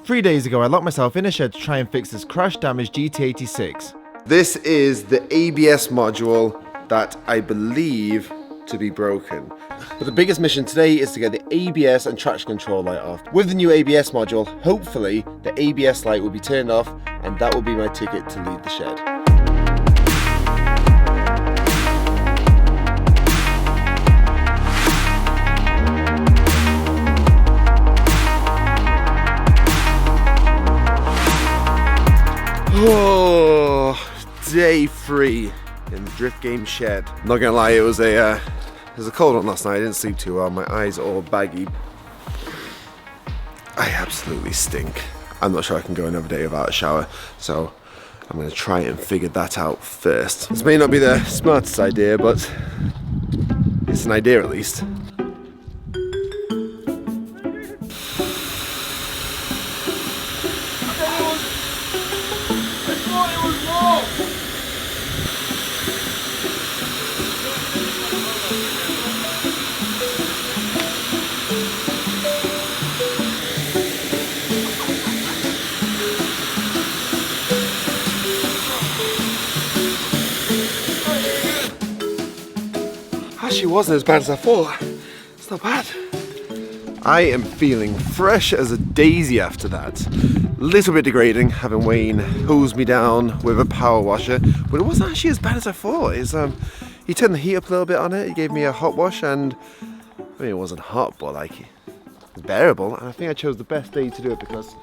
3 days ago, I locked myself in a shed to try and fix this crash-damaged GT86. This is the ABS module that I believe to be broken. But the biggest mission today is to get the ABS and traction control light off. With the new ABS module, hopefully the ABS light will be turned off and that will be my ticket to leave the shed. Oh, day 3 in the Drift Game shed. Not gonna lie, it was a cold one last night. I didn't sleep too well. My eyes are all baggy. I absolutely stink. I'm not sure I can go another day without a shower, so I'm gonna try and figure that out first. This may not be the smartest idea, but it's an idea at least. Actually wasn't as bad as I thought. It's not bad. I am feeling fresh as a daisy after that. Little bit degrading, having Wayne hose me down with a power washer, but it wasn't actually as bad as I thought. He turned the heat up a little bit on it. He gave me a hot wash, and I mean, it wasn't hot, but like bearable. And I think I chose the best day to do it because,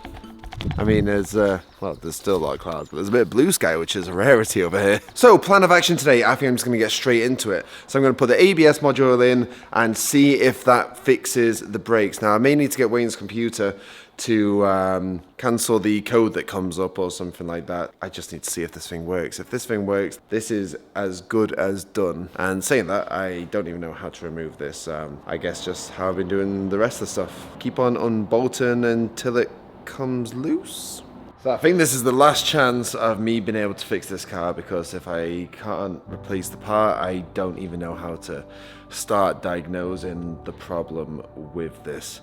I mean, there's still a lot of clouds, but there's a bit of blue sky, which is a rarity over here. So, plan of action today, I think I'm just gonna get straight into it. So I'm gonna put the ABS module in and see if that fixes the brakes. Now, I may need to get Wayne's computer to cancel the code that comes up or something like that. I just need to see if this thing works. If this thing works, this is as good as done. And saying that, I don't even know how to remove this. I guess just how I've been doing the rest of the stuff. Keep on unbolting until it comes loose. So I think this is the last chance of me being able to fix this car, because if I can't replace the part, I don't even know how to start diagnosing the problem with this.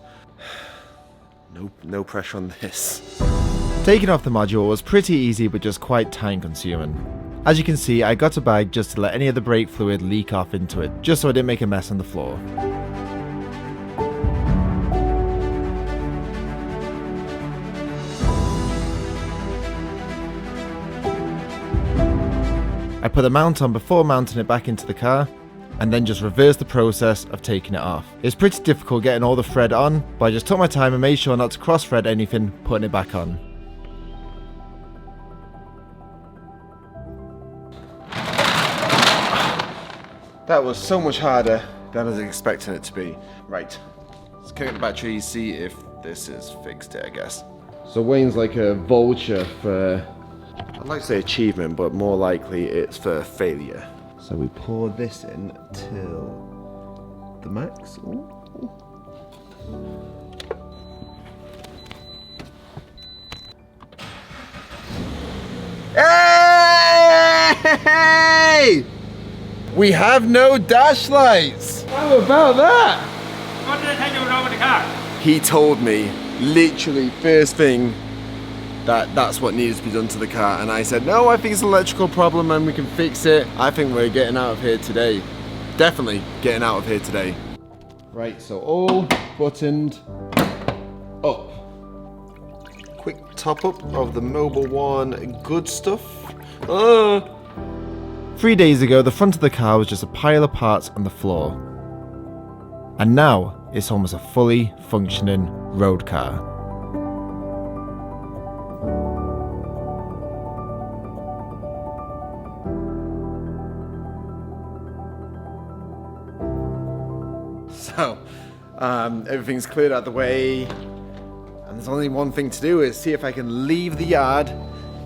No pressure on this. Taking off the module was pretty easy but just quite time consuming. As you can see, I got a bag just to let any of the brake fluid leak off into it, just so I didn't make a mess on the floor. I put the mount on before mounting it back into the car, and then just reverse the process of taking it off. It's pretty difficult getting all the thread on, but I just took my time and made sure not to cross thread anything putting it back on. That was so much harder than I was expecting it to be. Right, let's connect the battery, see if this is fixed it, I guess. So Wayne's like a vulture for, I'd like to say achievement, but more likely it's for failure. So we pour this in till the max. Ooh. Hey! We have no dash lights! How about that? What did I tell you was wrong with the car? He told me, literally first thing, that's what needs to be done to the car, and I said no, I think it's an electrical problem and we can fix it. I think we're getting out of here today. Definitely getting out of here today. Right, so all buttoned up. Quick top up of the Mobile One good stuff. 3 days ago, the front of the car was just a pile of parts on the floor, and now it's almost a fully functioning road car. So, everything's cleared out of the way, and there's only one thing to do, is see if I can leave the yard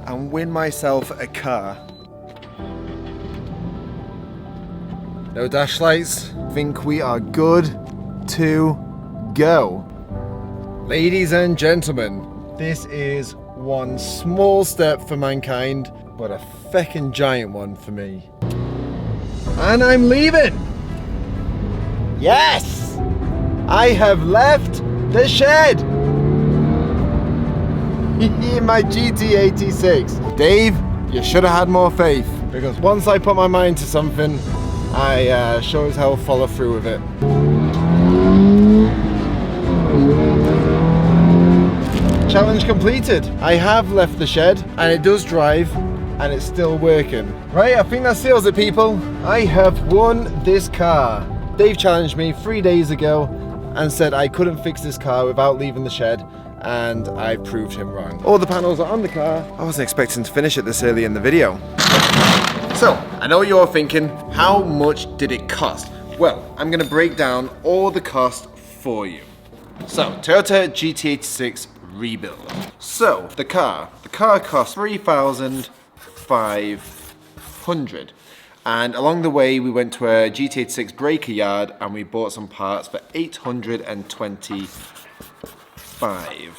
and win myself a car. No dash lights. Think we are good to go. Ladies and gentlemen, this is one small step for mankind, but a feckin' giant one for me. And I'm leaving! Yes! I have left the shed! My GT86. Dave, you should have had more faith, because once I put my mind to something, I sure as hell follow through with it. Challenge completed. I have left the shed and it does drive and it's still working. Right, I think that seals it, people. I have won this car. Dave challenged me 3 days ago and said I couldn't fix this car without leaving the shed, and I proved him wrong. All the panels are on the car. I wasn't expecting to finish it this early in the video. So, I know you're thinking, how much did it cost? Well, I'm gonna break down all the cost for you. So, Toyota GT86 rebuild. So, the car cost $3,500. And along the way, we went to a GT86 breaker yard and we bought some parts for $825,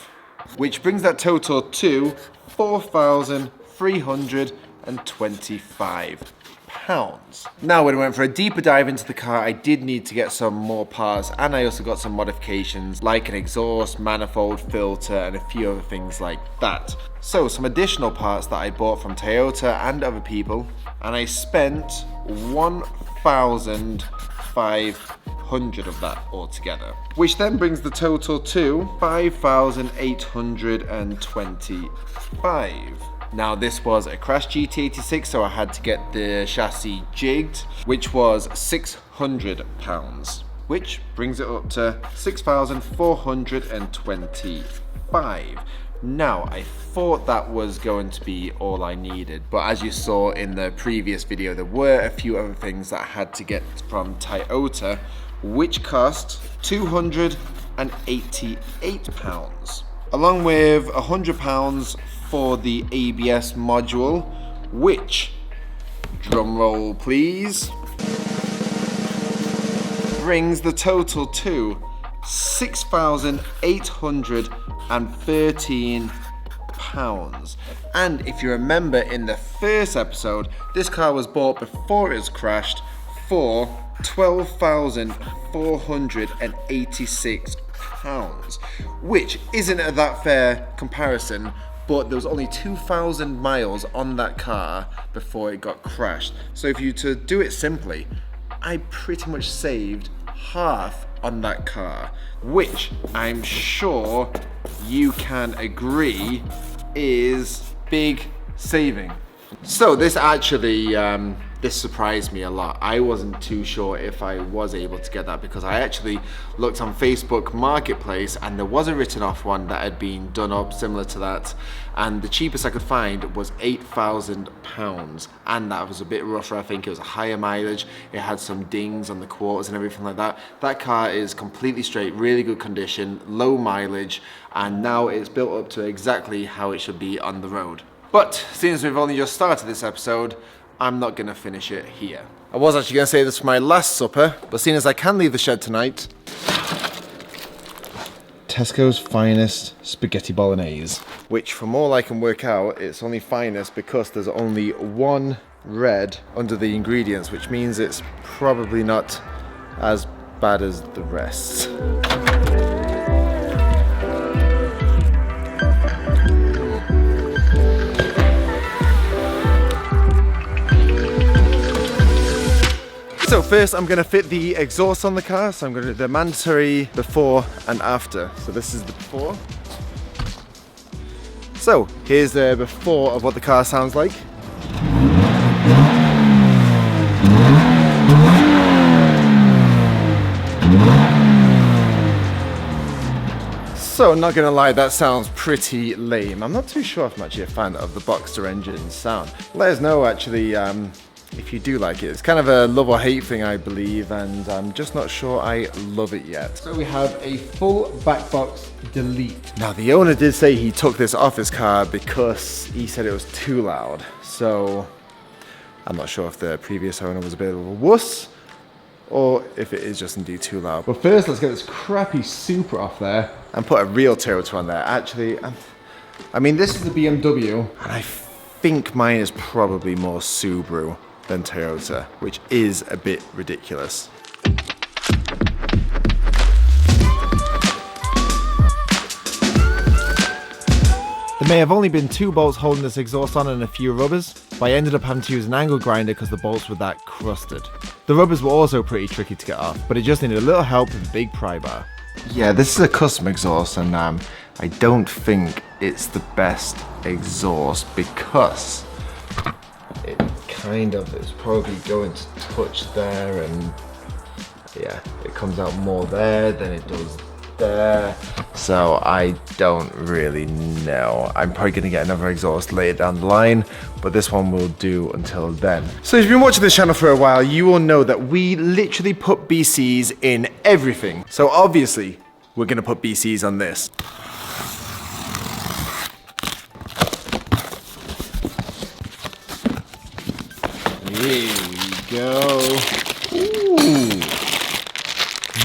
which brings that total to £4,325. Now, when I went for a deeper dive into the car, I did need to get some more parts, and I also got some modifications like an exhaust, manifold, filter, and a few other things like that. So, some additional parts that I bought from Toyota and other people, and I spent $1,500 of that altogether, which then brings the total to $5,825. Now, this was a CRASHED GT86, so I had to get the chassis jigged, which was £600, which brings it up to $6,425. Now, I thought that was going to be all I needed, but as you saw in the previous video, there were a few other things that I had to get from Toyota, which cost £288, along with £100 for the ABS module, which, drum roll please, brings the total to £6,813. And if you remember in the first episode, this car was bought before it was crashed for £12,486, which isn't a that fair comparison, but there was only 2,000 miles on that car before it got crashed. So if you to do it simply, I pretty much saved half on that car, which I'm sure you can agree is big saving. So this actually, this surprised me a lot. I wasn't too sure if I was able to get that, because I actually looked on Facebook Marketplace and there was a written off one that had been done up similar to that, and the cheapest I could find was £8,000, and that was a bit rougher. I think it was a higher mileage, it had some dings on the quarters and everything like that. That car is completely straight, really good condition, low mileage, and now it's built up to exactly how it should be on the road. But since we've only just started this episode, I'm not gonna finish it here. I was actually gonna save this for my last supper, but seeing as I can leave the shed tonight, Tesco's finest spaghetti bolognese, which from all I can work out, it's only finest because there's only one red under the ingredients, which means it's probably not as bad as the rest. So first I'm going to fit the exhaust on the car, so I'm going to do the mandatory before and after. So this is the before. So here's the before of what the car sounds like. So not gonna lie, that sounds pretty lame. I'm not too sure if I'm actually a fan of the Boxster engine sound. Let us know actually if you do like it. It's kind of a love or hate thing, I believe, and I'm just not sure I love it yet. So we have a full back box delete. Now the owner did say he took this off his car because he said it was too loud. So I'm not sure if the previous owner was a bit of a wuss or if it is just indeed too loud. But first let's get this crappy Supra off there and put a real Toyota on there. Actually, I mean, this is a BMW and I think mine is probably more Subaru than Toyota, which is a bit ridiculous. There may have only been 2 bolts holding this exhaust on and a few rubbers, but I ended up having to use an angle grinder because the bolts were that crusted. The rubbers were also pretty tricky to get off, but it just needed a little help with a big pry bar. Yeah, this is a custom exhaust, and I don't think it's the best exhaust because it kind of is probably going to touch there, and yeah, it comes out more there than it does there. So I don't really know. I'm probably going to get another exhaust later down the line, but this one will do until then. So if you've been watching this channel for a while, you will know that we literally put BCs in everything. So obviously, we're going to put BCs on this. Here we go. Ooh.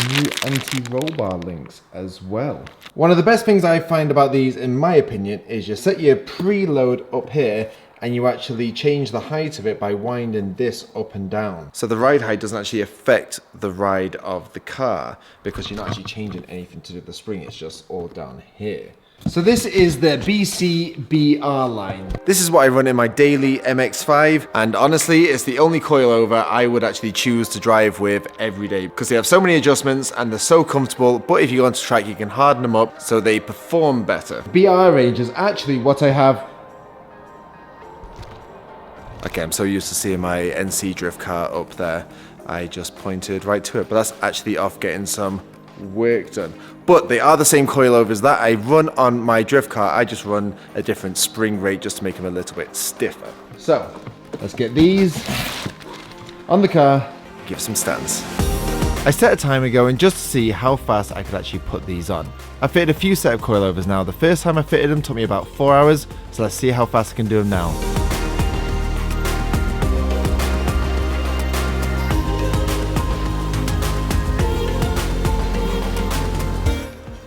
New anti-roll bar links as well. One of the best things I find about these, in my opinion, is you set your preload up here and you actually change the height of it by winding this up and down. So the ride height doesn't actually affect the ride of the car because you're not actually changing anything to do with the spring, it's just all down here. So this is the BC-BR line. This is what I run in my daily MX-5, and honestly, it's the only coilover I would actually choose to drive with every day because they have so many adjustments and they're so comfortable, but if you go onto track, you can harden them up so they perform better. BR range is actually what I have. Okay, I'm so used to seeing my NC drift car up there, I just pointed right to it, but that's actually off getting some work done. But they are the same coilovers that I run on my drift car. I just run a different spring rate just to make them a little bit stiffer. So let's get these on the car. Give some stands. I set a timer going just to see how fast I could actually put these on. I fitted a few set of coilovers now. The first time I fitted them took me about 4 hours, so let's see how fast I can do them now.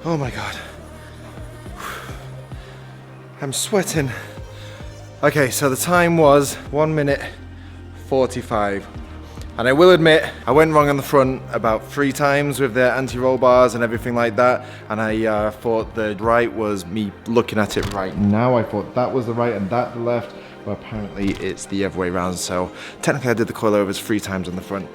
Oh my God. I'm sweating. Okay, so the time was 1 minute 45. And I will admit, I went wrong on the front about 3 times with the anti-roll bars and everything like that. And I thought the right was me looking at it right now. I thought that was the right and that the left. But apparently it's the other way around. So technically I did the coilovers 3 times on the front.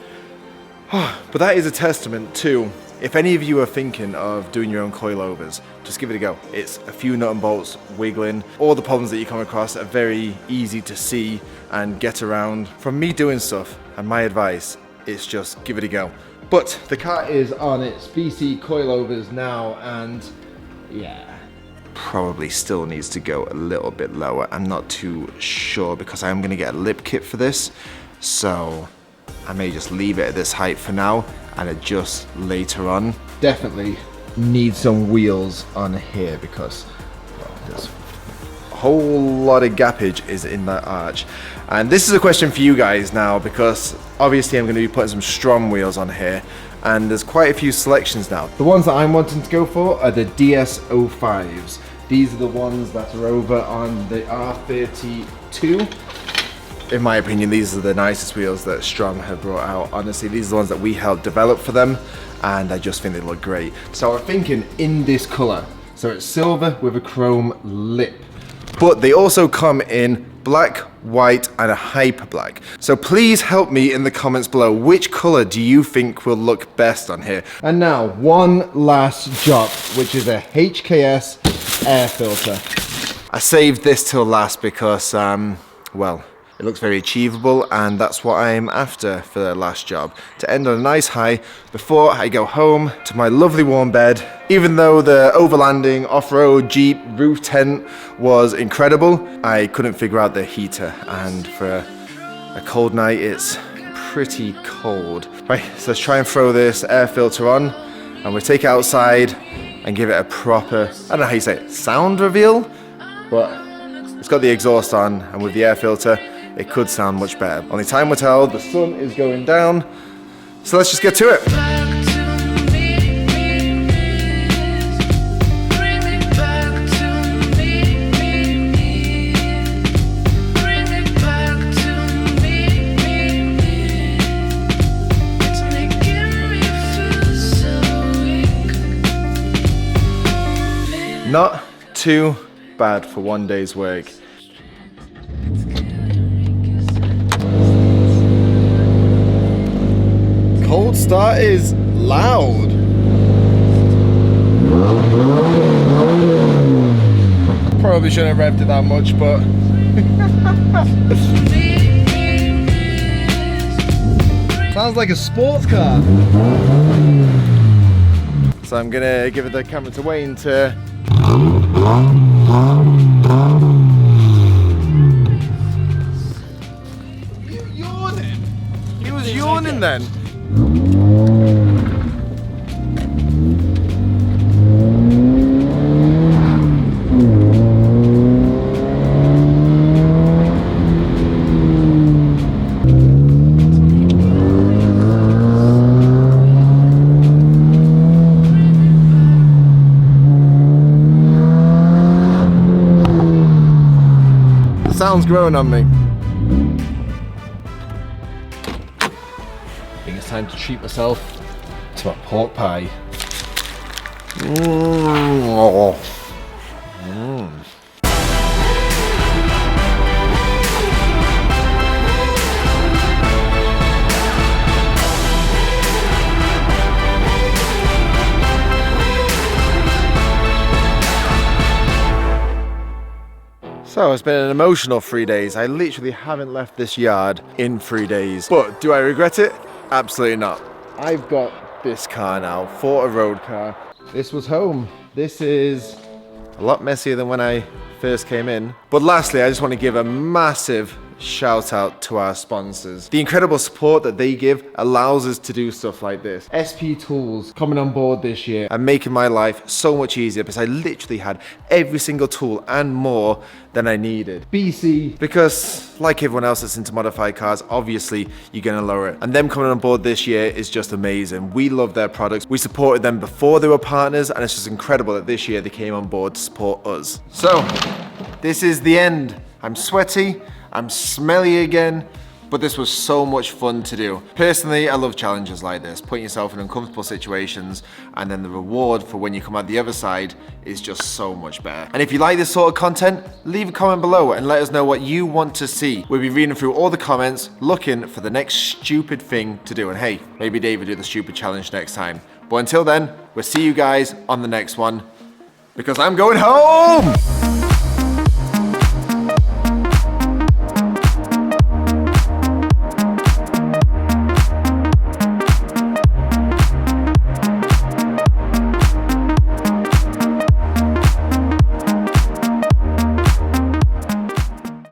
But that is a testament to, if any of you are thinking of doing your own coilovers, just give it a go. It's a few nut and bolts wiggling. All the problems that you come across are very easy to see and get around. From me doing stuff, and my advice is just give it a go. But the car is on its BC coilovers now, and yeah, probably still needs to go a little bit lower. I'm not too sure because I'm gonna get a lip kit for this. So I may just leave it at this height for now and adjust later on. Definitely need some wheels on here because, well, there's a whole lot of gappage is in that arch. And this is a question for you guys now because obviously I'm going to be putting some Strom wheels on here and there's quite a few selections now. The ones that I'm wanting to go for are the DS05s. These are the ones that are over on the R32. In my opinion, these are the nicest wheels that Strom have brought out. Honestly, these are the ones that we helped develop for them, and I just think they look great. So I'm thinking in this color. So it's silver with a chrome lip. But they also come in black, white, and a hyper black. So please help me in the comments below. Which color do you think will look best on here? And now, one last job, which is a HKS air filter. I saved this till last because, well, it looks very achievable, and that's what I'm after for the last job. To end on a nice high before I go home to my lovely warm bed. Even though the overlanding, off-road, Jeep, roof tent was incredible, I couldn't figure out the heater, and for a cold night, it's pretty cold. Right, so let's try and throw this air filter on, and we'll take it outside and give it a proper, I don't know how you say it, sound reveal? But it's got the exhaust on, and with the air filter, it could sound much better. Only time will tell. The sun is going down, so let's just get to it. Not too bad for one day's work. Cold start is loud. Probably shouldn't have revved it that much, but sounds like a sports car. So I'm gonna give it the camera to Wayne to You yawning? He was yawning then. Sound's growing on me. I think it's time to treat myself to my pork pie. So it's been an emotional 3 days. I literally haven't left this yard in 3 days. But do I regret it? Absolutely not. I've got this car now, for a road car. This was home. This is a lot messier than when I first came in. But lastly, I just want to give a massive shout out to our sponsors. The incredible support that they give allows us to do stuff like this. SP Tools coming on board this year and making my life so much easier because I literally had every single tool and more than I needed. BC, because like everyone else that's into modified cars, obviously you're gonna lower it. And them coming on board this year is just amazing. We love their products. We supported them before they were partners, and it's just incredible that this year they came on board to support us. So, this is the end. I'm sweaty, I'm smelly again, but this was so much fun to do. Personally, I love challenges like this, putting yourself in uncomfortable situations, and then the reward for when you come out the other side is just so much better. And if you like this sort of content, leave a comment below and let us know what you want to see. We'll be reading through all the comments, looking for the next stupid thing to do. And hey, maybe Dave will do the stupid challenge next time. But until then, we'll see you guys on the next one, because I'm going home!